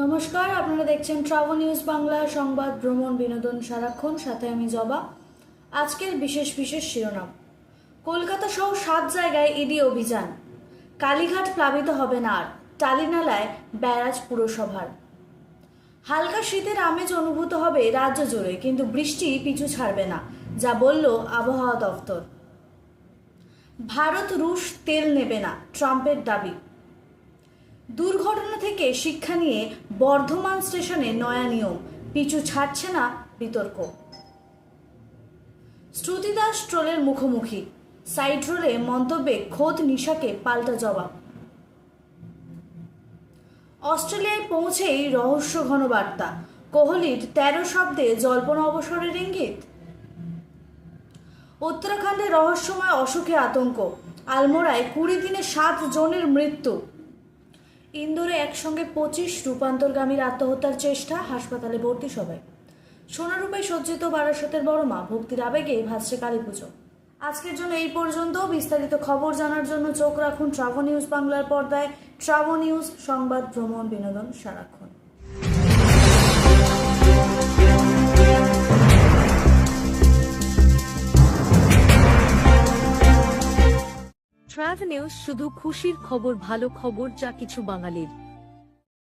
নমস্কার, আপনারা দেখছেন ট্রাভেল নিউজ বাংলা। সংবাদ, ভ্রমণ, বিনোদন সারাক্ষণ, সাথে আমি জবা। আজকের বিশেষ বিশেষ শিরোনাম: কলকাতা সহ 7 জায়গায় ইডি অভিযান, কালীঘাট প্লাবিত হবে না আর, টালিনালায় ব্যারাজ পুরসভার। হালকা শীতের আমেজ অনুভূত হবে রাজ্য জুড়ে, কিন্তু বৃষ্টি পিছু ছাড়বে না, যা বলল আবহাওয়া দফতর। ভারত রুশ তেল নেবে না, ট্রাম্পের দাবি। দুর্ঘটনা থেকে শিক্ষা নিয়ে বর্ধমান স্টেশনে নয়া নিয়ম, পিছু ছাড়ছে না বিতর্ক। শ্রুতি দাস ট্রোলের মুখোমুখি, সাইড রোলে মন্তব্যে খোদ নিশাকে পাল্টা জবাব। অস্ট্রেলিয়ায় পৌঁছেই রহস্যঘন বার্তা, কোহলির 13 শব্দে জল্পনা অবসরের ইঙ্গিত। উত্তরাখণ্ডে রহস্যময় অসুখে আতঙ্ক, আলমোড়ায় 20 দিনে 7 জনের মৃত্যু। ইন্দোরে একসঙ্গে 25 রূপান্তরগামীর আত্মহত্যার চেষ্টা, হাসপাতালে ভর্তি সবাই। সোনারূপে সজ্জিত বারাসতের বড় মা, ভক্তির আবেগে ভাসছে কালী পুজো। আজকের জন্য এই পর্যন্ত। বিস্তারিত খবর জানার জন্য চোখ রাখুন ট্রাভেল নিউজ বাংলার পর্দায়। ট্রাভেল নিউজ, সংবাদ, ভ্রমণ, বিনোদন সারাক্ষণ। ট্রাভেল নিউজ শুধু খুশির খবর, ভালো খবর, যা কিছু বাঙালির।